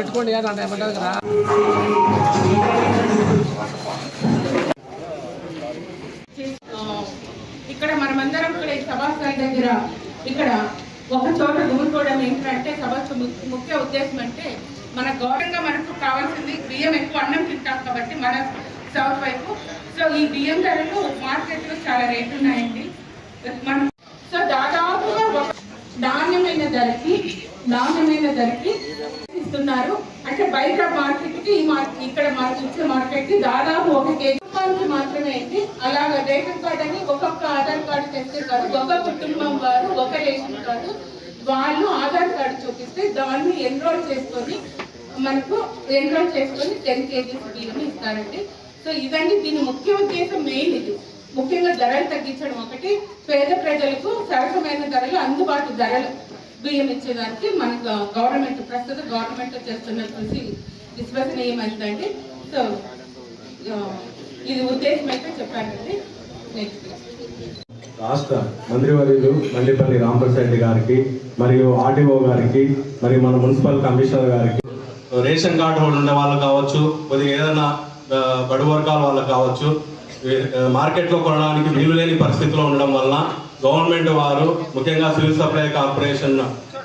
పెట్టుకోండి అంటే ఏమంటారు కదా. ఇక్కడ మనమందరం కూడా ఈ సభాస్థల దగ్గర ఇక్కడ ఒక చోట గుమికోవడం ఏంటంటే సభకు ముఖ్య ఉద్దేశం అంటే మన గౌరవంగా మనకు కావాల్సింది బియ్యం ఎక్కువ అన్నం తింటాం కాబట్టి మన సౌత్ వైపు. సో ఈ బియ్యం ధరలు మార్కెట్లో చాలా రేట్లు ఉన్నాయండి. మనం సో దాదాపుగా నాణ్యమైన ధరకి ఇస్తున్నారు. అంటే బయట మార్కెట్కి ఇక్కడ ఇచ్చే మార్కెట్కి దాదాపు 1 కేజీ మాత్రమే అయింది. అలాగా రేషన్ కార్డు అని ఒక్కొక్క ఆధార్ కార్డు తెస్తే కాదు, ఒక కుటుంబం వారు ఒక రేషన్ కార్డు వాళ్ళు ఆధార్ కార్డు చూపిస్తే దాన్ని ఎన్రోల్ చేసుకొని 10 కేజీస్ బియ్యం ఇస్తారండి. సో ఇదండి దీని ముఖ్య ఉద్దేశం. మెయిన్ ఇది ముఖ్యంగా ధరలు తగ్గించడం ఒకటి, పేద ప్రజలకు సరసమైన ధరలు అందుబాటు ధరలు బియ్యం ఇచ్చేదానికి మన ప్రస్తుత గవర్నమెంట్ చేస్తున్న కృషి విశ్వసనీయమైందండి. సో ఇది ఉద్దేశం అయితే చెప్పానండి. నెక్స్ట్ రాష్ట్ర మంత్రివర్యులు మండిపల్లి రామప్రసాద్ రెడ్డి గారికి మరియు ఆర్టీఓ గారికి మరియు మన మున్సిపల్ కమిషనర్ గారికి, రేషన్ కార్డు ఉండే వాళ్ళు కావచ్చు, కొద్దిగా ఏదైనా బడుగు వర్గాల వాళ్ళకు కావచ్చు, మార్కెట్లో కొనడానికి వీలు లేని పరిస్థితిలో ఉండడం వలన గవర్నమెంట్ వారు ముఖ్యంగా civil supply corporation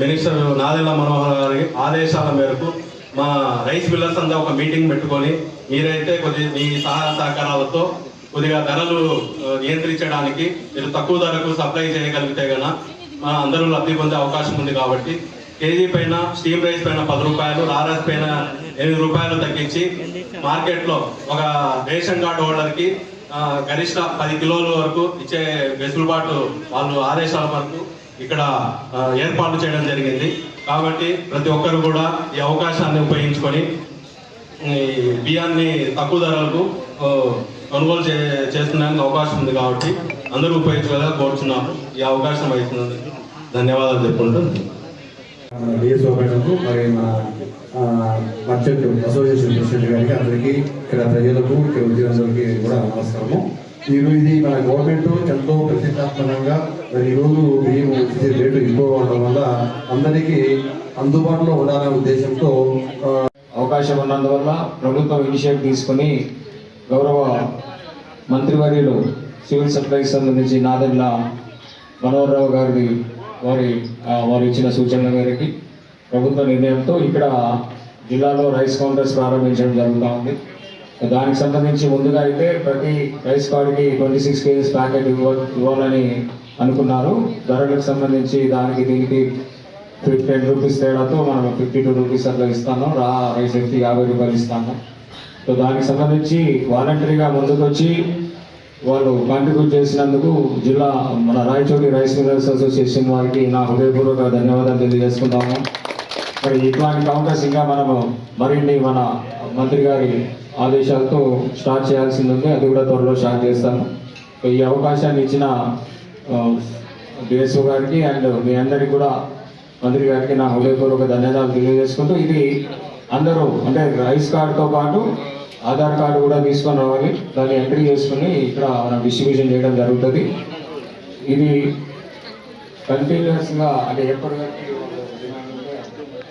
minister Nadella Manohar గారి ఆదేశాల మేరకు మా రైస్ మిల్లర్స్ అంతా ఒక మీటింగ్ పెట్టుకొని మీరైతే కొద్దిగా మీ సహాయ సహకారాలతో కొద్దిగా ధరలు నియంత్రించడానికి మీరు తక్కువ ధరకు సప్లై చేయగలిగితే కనుక మన అందరూ లబ్ధి పొందే అవకాశం ఉంది. కాబట్టి కేజీ పైన స్టీమ్ రైస్ పైన 10 రూపాయలు, రారైస్ పైన 8 రూపాయలు తగ్గించి మార్కెట్లో ఒక రేషన్ కార్డు హోల్డర్కి గరిష్ట 10 కిలోల వరకు ఇచ్చే వెసులుబాటు వాళ్ళు ఆదేశాల వరకు ఇక్కడ ఏర్పాటు చేయడం జరిగింది. కాబట్టి ప్రతి ఒక్కరు కూడా ఈ అవకాశాన్ని ఉపయోగించుకొని బియ్యాన్ని తక్కువ ధరలకు కొనుగోలు చేస్తున్నందుకు అవకాశం ఉంది. కాబట్టి అందరూ ఉపయోగించుకోవాలని కోరుచున్నాము. ఈ అవకాశం అవుతున్నందుకు ధన్యవాదాలు చెప్పుకుంటూ డిఎస్ఓ మేడంకు మరి మన మర్చెంట్ అసోసియేషన్ ప్రెసిడెంట్ గారికి అందరికీ ఇక్కడ ప్రజలకు ఇక్కడ ఉద్యోగులందరికీ కూడా నమస్కారము. ఇది మన గవర్నమెంట్ ఎంతో ప్రతిష్టాత్మకంగా మరి ఈరోజు బియ్యం వచ్చే రేటు ఎక్కువ ఉండడం వల్ల అందరికీ అందుబాటులో ఉండాలనే ఉద్దేశంతో అవకాశం ఉన్నందువల్ల ప్రభుత్వం ఇనిషియేటివ్ తీసుకుని గౌరవ మంత్రివర్యులు సివిల్ సప్లైస్ సంబంధించి నాదెళ్ల మనోహర్ రావు గారి వారు ఇచ్చిన సూచనల మేరకు ప్రభుత్వ నిర్ణయంతో ఇక్కడ జిల్లాలో రైస్ కౌంటర్స్ ప్రారంభించడం జరుగుతూ ఉంది. దానికి సంబంధించి ముందుగా అయితే ప్రతి రైస్ కార్డుకి 26 కేజీస్ ప్యాకెట్ ఇవ్వాలని అనుకున్నారు. ధరలకు సంబంధించి దానికి దీనికి 10 రూపీస్ తేడాతో మనం 52 రూపీస్ అట్లా ఇస్తాను. రైస్ ఎత్తి 50 రూపాయలు ఇస్తాను. సో దానికి సంబంధించి వాలంటరీగా ముందుకు వచ్చి వాళ్ళు కాంట్రిబ్యూట్ చేసినందుకు జిల్లా మన రాయచోటి రైస్ మిల్లర్స్ అసోసియేషన్ వారికి నా హృదయపూర్వక ధన్యవాదాలు తెలియజేసుకుంటాము. మరి ఇట్లాంటి కౌంటర్స్ ఇంకా మనము మరిన్ని మన మంత్రి గారి ఆదేశాలతో స్టార్ట్ చేయాల్సింది ఉంది. అది కూడా త్వరలో స్టార్ట్ చేస్తాను. ఈ అవకాశాన్ని ఇచ్చిన డిఎస్ఓ గారికి అండ్ మీ అందరికీ కూడా మంత్రి గారికి నా హృదయపూర్వక ధన్యవాదాలు తెలియజేసుకుంటూ, ఇది అందరూ అంటే రైస్ కార్డుతో పాటు ఆధార్ కార్డు కూడా తీసుకొని రావాలి. దాన్ని ఎంట్రీ చేసుకుని ఇక్కడ మనం డిస్ట్రిబ్యూషన్ చేయడం జరుగుతుంది. ఇది కంటిన్యూస్గా అంటే ఎప్పటికీ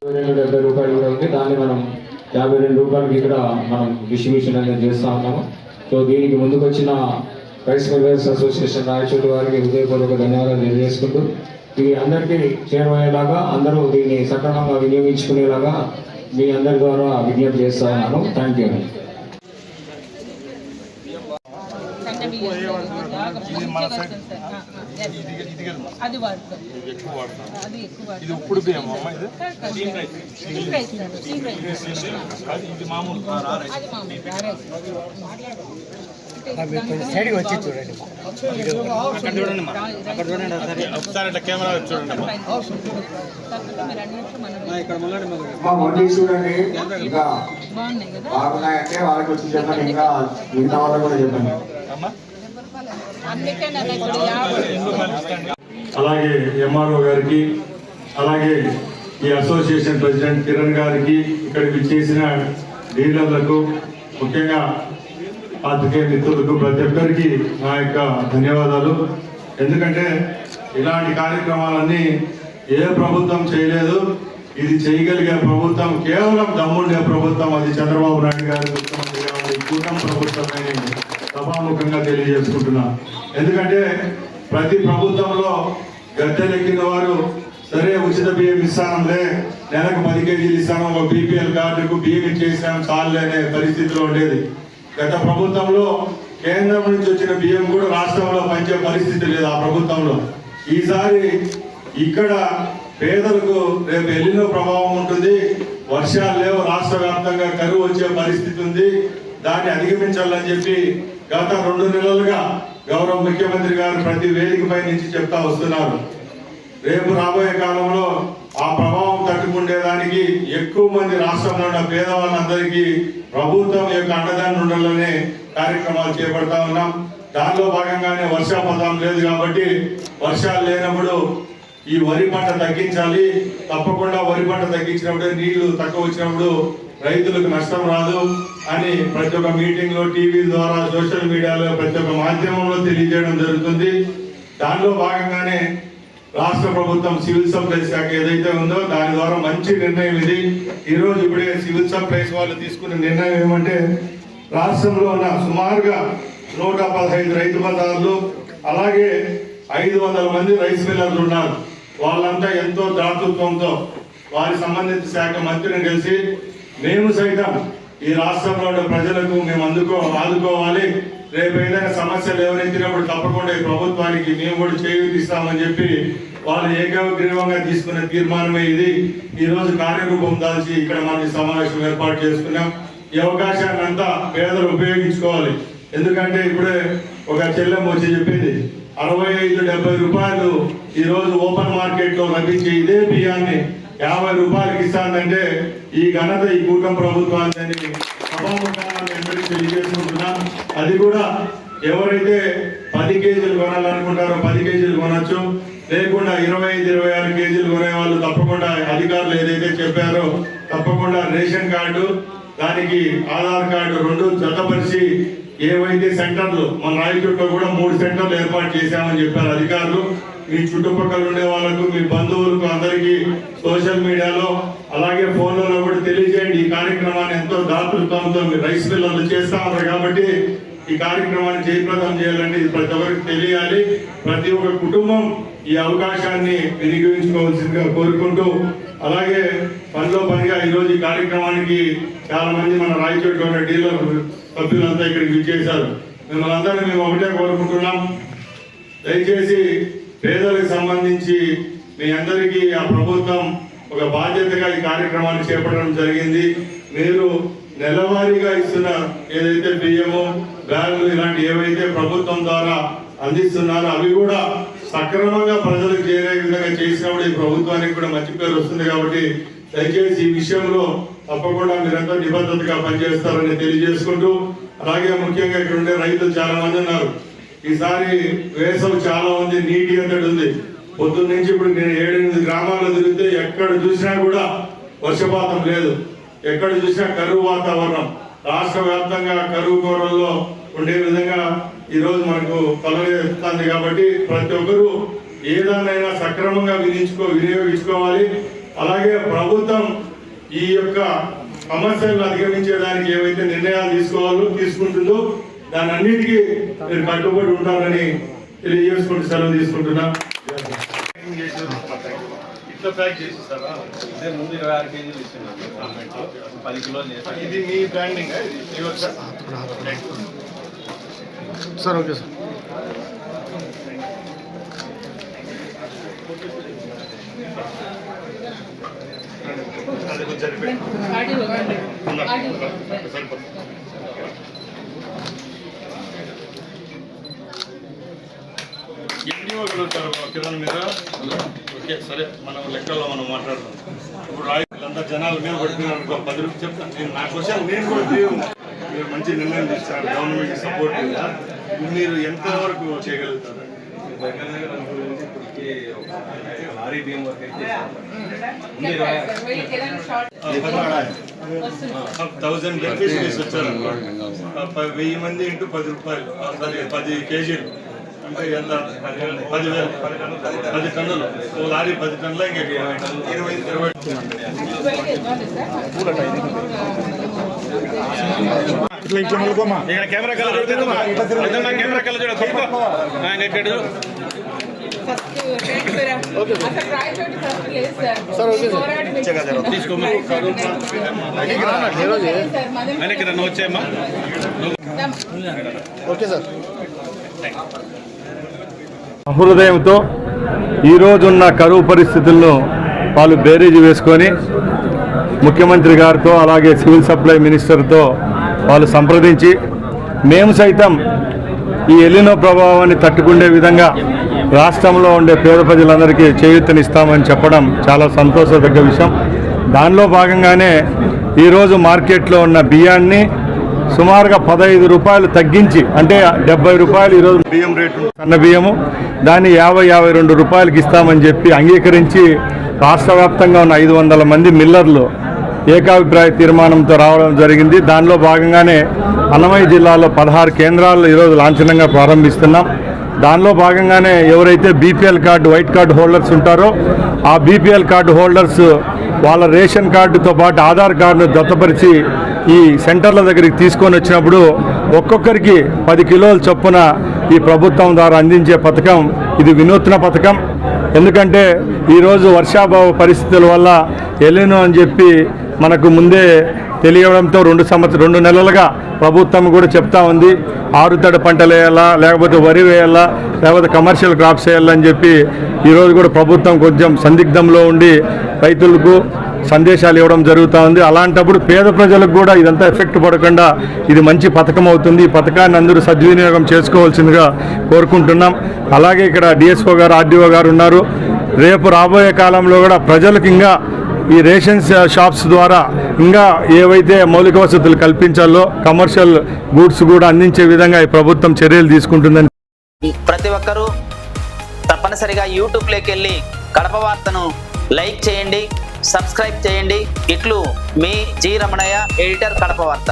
72 రూపాయలు కూడా ఉంది. దాన్ని మనం 52 రూపాయలకి ఇక్కడ మనం డిస్ట్రిబ్యూషన్ అనేది చేస్తూ ఉన్నాము. సో దీనికి ముందుకు వచ్చిన రైస్ మిల్లర్స్ అసోసియేషన్ రాయచోటి వారికి హృదయపూర్వక ధన్యవాదాలు తెలియజేసుకుంటూ, ఇది అందరికీ చేరువయ్యేలాగా అందరూ దీన్ని సక్రమంగా వినియోగించుకునేలాగా మీ అందరి ద్వారా విజ్ఞప్తి చేస్తా ఉన్నాను. Thank you. అది ఇది ఇప్పుడు సైడ్కి వచ్చి చూడండి, అక్కడ చూడండి ఒకసారి కెమెరా చూడండి. చూడండి ఇంకా బాగున్నాయంటే వాళ్ళకి వచ్చి చెప్పండి, ఇంకా మిగతా వాళ్ళకి కూడా చెప్పండి. అలాగే ఎంఆర్ఓ గారికి, అలాగే ఈ అసోసియేషన్ ప్రెసిడెంట్ కిరణ్ గారికి, ఇక్కడికి చేసిన డీలర్లకు, ముఖ్యంగా పాత్రికేయ మిత్రులకు ప్రతి ఒక్కరికి నా యొక్క ధన్యవాదాలు. ఎందుకంటే ఇలాంటి కార్యక్రమాలన్నీ ఏ ప్రభుత్వం చేయలేదు. ఇది చేయగలిగే ప్రభుత్వం కేవలం దమ్ముండే ప్రభుత్వం అది చంద్రబాబు నాయుడు గారు ముఖ్యమంత్రిగా ఉంది కూటమి ప్రభుత్వమని సభాముఖంగా తెలియజేసుకుంటున్నా. ఎందుకంటే ప్రతి ప్రభుత్వంలో గద్దెలెక్కిన వారు సరే ఉచిత బియ్యం ఇస్తానంలే, నెలకు 10 కేజీలు ఇస్తాను, ఒక బీపీఎల్ కార్డుకు బియ్యం ఇచ్చేసాం చాలులే అనే పరిస్థితిలో ఉండేది. గత ప్రభుత్వంలో కేంద్రం నుంచి వచ్చిన బియ్యం కూడా రాష్ట్రంలో పంచే పరిస్థితి లేదు ఆ ప్రభుత్వంలో. ఈసారి ఇక్కడ పేదలకు రేపు ఎల్లినో ప్రభావం ఉంటుంది, వర్షాలు లేవు, రాష్ట్ర వ్యాప్తంగా కరువు వచ్చే పరిస్థితి ఉంది, దాన్ని అధిగమించాలని చెప్పి గత 2 నెలలుగా గౌరవ ముఖ్యమంత్రి గారు ప్రతి వేదికపై నుంచి చెప్తా వస్తున్నారు. రేపు రాబోయే కాలంలో ఆ ప్రభావం తట్టుకుండేదానికి ఎక్కువ మంది రాష్ట్రంలో ఉన్న పేదవాళ్ళందరికీ ప్రభుత్వం యొక్క అండదాన్ని ఉండాలనే కార్యక్రమాలు చేపడతా ఉన్నాం. దానిలో భాగంగానే వర్షాపాతం లేదు కాబట్టి వర్షాలు లేనప్పుడు ఈ వరి పంట తగ్గించాలి. తప్పకుండా వరి పంట తగ్గించినప్పుడే నీళ్లు తక్కువ వచ్చినప్పుడు రైతులకు నష్టం రాదు అని ప్రతి ఒక్క మీటింగ్ లో, టీవీ ద్వారా, సోషల్ మీడియాలో, ప్రతి ఒక్క మాధ్యమంలో తెలియజేయడం జరుగుతుంది. దానిలో భాగంగానే రాష్ట్ర ప్రభుత్వం సివిల్ సప్లైస్ శాఖ ఏదైతే ఉందో దాని ద్వారా మంచి నిర్ణయం ఇది. ఈ రోజు ఇప్పుడే సివిల్ సప్లైస్ వాళ్ళు తీసుకున్న నిర్ణయం ఏమంటే రాష్ట్రంలో ఉన్న సుమారుగా 115 రైతు బజార్లు, అలాగే 500 మంది రైస్ మిల్లర్లు ఉన్నారు. వాళ్ళంతా ఎంతో దాతృత్వంతో వారి సంబంధిత శాఖ మంత్రిని కలిసి మేము సైతం ఈ రాష్ట్రంలో ఉన్న ప్రజలకు మేము ఆదుకోవాలి, రేపు ఏదైనా సమస్యలు ఎవరెత్తినప్పుడు తప్పకుండా ఈ ప్రభుత్వానికి మేము కూడా చేయూతిస్తామని చెప్పి వాళ్ళు ఏకగ్రీవంగా తీసుకున్న తీర్మానమే ఇది. ఈ రోజు కార్యరూపం దాల్చి ఇక్కడ మనం ఈ సమావేశం ఏర్పాటు చేసుకున్నాం. ఈ అవకాశాన్ని అంతా పేదలు ఉపయోగించుకోవాలి. ఎందుకంటే ఇప్పుడే ఒక చెల్లెమ్మ వచ్చి చెప్పింది 65-70 రూపాయలు ఈ రోజు ఓపెన్ మార్కెట్ లో లభించే ఇదే బియ్యాన్ని 50 రూపాయలకి ఇస్తానంటే ఈ ఘనత ఈ కూటమి ప్రభుత్వాన్ని తెలియజేసుకుంటున్నాం. అది కూడా ఎవరైతే 10 కేజీలు కొనాలనుకుంటారో 10 కేజీలు కొనొచ్చు, లేకుండా 25-26 కేజీలు కొనే వాళ్ళు తప్పకుండా అధికారులు ఏదైతే చెప్పారో తప్పకుండా రేషన్ కార్డు, దానికి ఆధార్ కార్డు 2 జతపరిచి ఏవైతే సెంటర్లు మన రాయచోట్లో కూడా 3 సెంటర్లు ఏర్పాటు చేశామని చెప్పారు అధికారులు. మీ చుట్టుపక్కల ఉండే వాళ్ళకు, మీ బంధువులకు అందరికీ సోషల్ మీడియాలో అలాగే ఫోన్లలో కూడా తెలియజేయండి. ఈ కార్యక్రమాన్ని ఎంతో దాతృత్వంతో రైస్ మిల్లర్లు చేస్తా ఉన్నారు కాబట్టి ఈ కార్యక్రమాన్ని జయప్రదం చేయాలంటే ప్రతి ఒక్కరికి తెలియాలి. ప్రతి ఒక్క కుటుంబం ఈ అవకాశాన్ని వినియోగించుకోవాల్సిందిగా కోరుకుంటూ, అలాగే పనిలో పనిగా ఈరోజు ఈ కార్యక్రమానికి చాలా మంది మన రాయచోట్లో ఉన్న డీలర్ సభ్యులంతా ఇక్కడికి విచ్చేశారు. మిమ్మల్ని అందరినీ మేము ఒకటే కోరుకుంటున్నాం, దయచేసి పేదలకు సంబంధించి మీ అందరికీ ఆ ప్రభుత్వం ఒక బాధ్యతగా ఈ కార్యక్రమాన్ని చేపట్టడం జరిగింది. మీరు నెలవారీగా ఇస్తున్న ఏదైతే బియ్యము, బ్యాగులు ఇలాంటి ఏవైతే ప్రభుత్వం ద్వారా అందిస్తున్నారో అవి కూడా సక్రమంగా ప్రజలకు చేరే విధంగా చేసినప్పుడు ఈ ప్రభుత్వానికి కూడా మంచి పేరు వస్తుంది. కాబట్టి దయచేసి ఈ విషయంలో తప్పకుండా మీరంతా నిబద్ధతగా పనిచేస్తారని తెలియజేసుకుంటూ, అలాగే ముఖ్యంగా ఇక్కడ ఉండే రైతులు చాలా మంది ఉన్నారు. ఈసారి వేసవి చాలా ఉంది, నీటి ఎద్దడి ఉంది. పొద్దున్న నుంచి ఇప్పుడు నేను 7-8 గ్రామాల్లో తిరిగితే ఎక్కడ చూసినా కూడా వర్షపాతం లేదు, ఎక్కడ చూసినా కరువు వాతావరణం. రాష్ట్ర వ్యాప్తంగా కరువు కోరల్లో ఉండే విధంగా ఈ రోజు మనకు కలగేస్తుంది. కాబట్టి ప్రతి ఒక్కరూ ఏదానైనా సక్రమంగా వినియోగించుకోవాలి. అలాగే ప్రభుత్వం ఈ యొక్క సమస్యలను అధిగమించేదానికి ఏవైతే నిర్ణయాలు తీసుకుంటుందో దాని అన్నిటికీ మీరు కట్టుబడి ఉంటారని తెలియజేసుకుంటూ సెలవు తీసుకుంటున్నా. ఇట్లా ప్యాక్ చేసిస్తారా? ఇదే ముందు 26 కేజీలు ఇస్తున్నాను, 10 కిలోలు చేస్తాను. ఇది మీ బ్రాండింగ్ సార్? Okay sir. అది కొంచెం ఎన్ని ఇవ్వగలుగుతారు కిరణ్ మీద? ఓకే సరే, మనం లెక్కల్లో మనం మాట్లాడదాం. ఇప్పుడు రాయిలంతా జనాలు మీద పడుతున్నారు అనుకో, 10 రూపాయలు చెప్తాను. నేను నా క్వశ్చన్ నేను కూడా మీరు మంచి నిర్ణయం తీసుకున్నారు, గవర్నమెంట్ సపోర్ట్ కదా. మీరు ఎంతవరకు చేయగలుగుతారు? దగ్గర దగ్గర ఇప్పటికీ లారీ బియ్యం వరకు అయితే 1000 బెనిఫిషరీస్ వచ్చారు. 1000 మంది ఇంటూ 10 రూపాయలు, 10 కేజీలు అంటే ఎంత 10 టన్నులు ఓ లారీ 10 టన్నుల ఇంకా 20 కెమెరా కలర్ చూడ వచ్చాయమ్మా. హృదయంతో ఈరోజున్న కరువు పరిస్థితులను వాళ్ళు బేరీజు వేసుకొని ముఖ్యమంత్రి గారితో అలాగే సివిల్ సప్లై మినిస్టర్తో వాళ్ళు సంప్రదించి మేము సైతం ఈ ఎలినో ప్రభావాన్ని తట్టుకునే విధంగా రాష్ట్రంలో ఉండే పేద ప్రజలందరికీ చేయూతనిస్తామని చెప్పడం చాలా సంతోషదగ్గ విషయం. దానిలో భాగంగానే ఈరోజు మార్కెట్లో ఉన్న బియ్యాన్ని సుమారుగా 15 రూపాయలు తగ్గించి, అంటే 70 రూపాయలు ఈరోజు బియ్యం రేటు సన్న బియ్యము, దాన్ని 52 రూపాయలకి ఇస్తామని చెప్పి అంగీకరించి రాష్ట్ర వ్యాప్తంగా ఉన్న 500 మంది మిల్లర్లు ఏకాభిప్రాయ తీర్మానంతో రావడం జరిగింది. దానిలో భాగంగానే అన్నమయ్య జిల్లాలో 16 కేంద్రాలు ఈరోజు లాంఛనంగా ప్రారంభిస్తున్నాం. దానిలో భాగంగానే ఎవరైతే BPL card, white card holders ఉంటారో ఆ బీపీఎల్ కార్డు హోల్డర్స్ వాళ్ళ రేషన్ కార్డుతో పాటు ఆధార్ కార్డును జతపరిచి ఈ సెంటర్ల దగ్గరికి తీసుకొని వచ్చినప్పుడు ఒక్కొక్కరికి 10 కిలోల చొప్పున ఈ ప్రభుత్వం ద్వారా అందించే పథకం ఇది వినూత్న పథకం. ఎందుకంటే ఈరోజు వర్షాభావ పరిస్థితుల వల్ల ఎలినో అని చెప్పి మనకు ముందే తెలియడంతో 2 నెలలుగా ప్రభుత్వం కూడా చెప్తా ఉంది ఆరుతడి పంటలు వేయాలా, లేకపోతే వరి వేయాలా, లేకపోతే కమర్షియల్ క్రాప్స్ వేయాలని చెప్పి ఈరోజు కూడా ప్రభుత్వం కొంచెం సందిగ్ధంలో ఉండి రైతులకు సందేశాలు ఇవ్వడం జరుగుతూ ఉంది. అలాంటప్పుడు పేద ప్రజలకు కూడా ఇదంతా ఎఫెక్ట్ పడకుండా ఇది మంచి పథకం అవుతుంది. ఈ పథకాన్ని అందరూ సద్వినియోగం చేసుకోవాల్సిందిగా కోరుకుంటున్నాం. అలాగే ఇక్కడ డిఎస్ఓ గారు, ఆర్డీఓ గారు ఉన్నారు. రేపు రాబోయే కాలంలో కూడా ప్రజలకు ఇంకా ఈ రేషన్ షాప్స్ ద్వారా ఇంకా ఏవైతే మౌలిక వసతులు కల్పించాలో కమర్షియల్ గూడ్స్ కూడా అందించే విధంగా ఈ ప్రభుత్వం చర్యలు తీసుకుంటుందని ప్రతి ఒక్కరూ తప్పనిసరిగా యూట్యూబ్లోకి వెళ్ళి కడప వార్తను లైక్ చేయండి, సబ్స్క్రైబ్ చేయండి. ఇట్లు మీ జి రమణయ్య, ఎడిటర్, కడప వార్త.